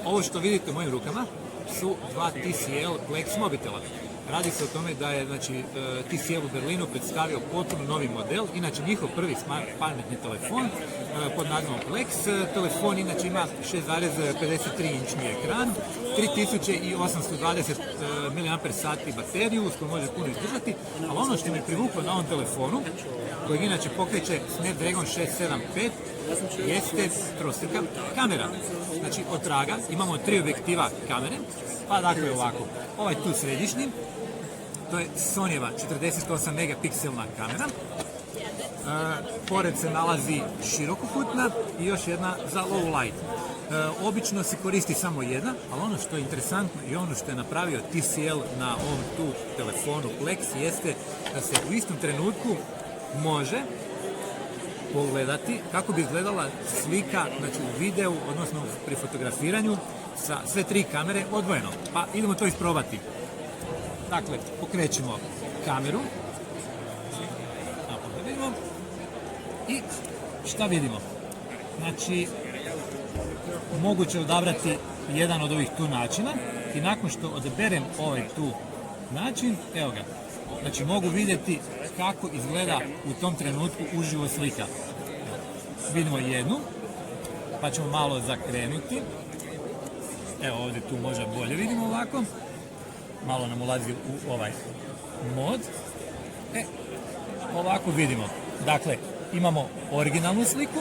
Ovo što vidite u mojim rukama su dva TCL Flex mobitela. Radi se o tome da je TCL u Berlinu predstavio potpuno novi model, inače njihov prvi pametni telefon pod nazivom Flex. Telefon inače ima 6,53-inčni ekran, 3820 mAh bateriju s kojom može puno izdržati, ali ono što me privuklo na ovom telefonu, kojeg inače pokreće Snapdragon 675, jeste trostruka kamera. Znači od traga imamo 3 objektiva kamere, pa dakle ovako, ovaj tu središnji, to je Sonyjeva 48 megapikselna kamera, pored se nalazi širokoputna i još jedna za low light. Obično se koristi samo jedna, ali ono što je interesantno i ono što je napravio TCL na ovom tu telefonu Flex jeste da se u istom trenutku može pogledati kako bi izgledala slika, znači u videu, odnosno pri fotografiranju sa sve 3 kamere odvojeno. Pa idemo to isprobati. Dakle, pokrećemo kameru. I šta vidimo? Znači, moguće odabrati jedan od ovih tu načina i nakon što odaberem ovaj tu način, evo ga, znači mogu vidjeti kako izgleda u tom trenutku uživo slika. Vidimo jednu, pa ćemo malo zakrenuti. Evo ovdje tu možda bolje vidimo ovako. Malo nam ulazi u ovaj mod. Ovako vidimo. Dakle, imamo originalnu sliku.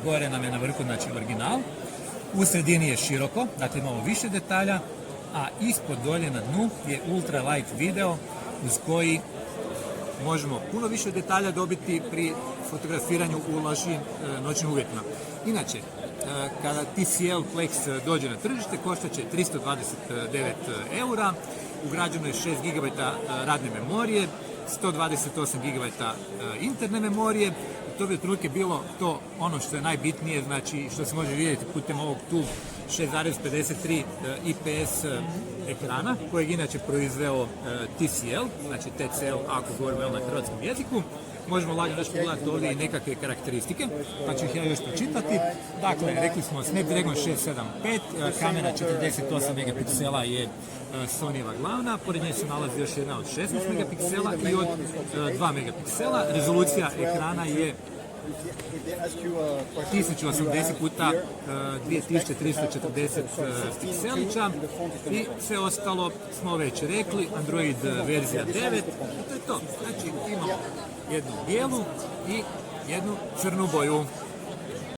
Gore nam je na vrhu, znači original. U sredini je široko, dakle imamo više detalja, a ispod dolje na dnu je ultra light video uz koji možemo puno više detalja dobiti pri fotografiranju u lošim noćnim uvjetima. Inače, kada TCL Flex dođe na tržište, koštat će 329 eura, ugrađeno je 6 GB radne memorije, 128 GB interne memorije. To bi otprilike bilo to ono što je najbitnije, znači što se može vidjeti putem ovog tu 6,53 IPS ekrana, kojeg inače proizveo TCL, znači TCL ako govorimo na hrvatskom jeziku. Možemo lagano još pogledati ovdje i nekakve karakteristike, pa ću ih ja još počitati. Dakle, rekli smo Snapdragon 675, kamera 48 megapiksela je Sonyjeva glavna, pored nje se nalazi još jedna od 16 megapiksela i od 2 megapiksela. Rezolucija ekrana je 1080 puta 2340 pikselića i sve ostalo smo već rekli, Android verzija 9, to je to. Znači imamo jednu bijelu i jednu crnu boju.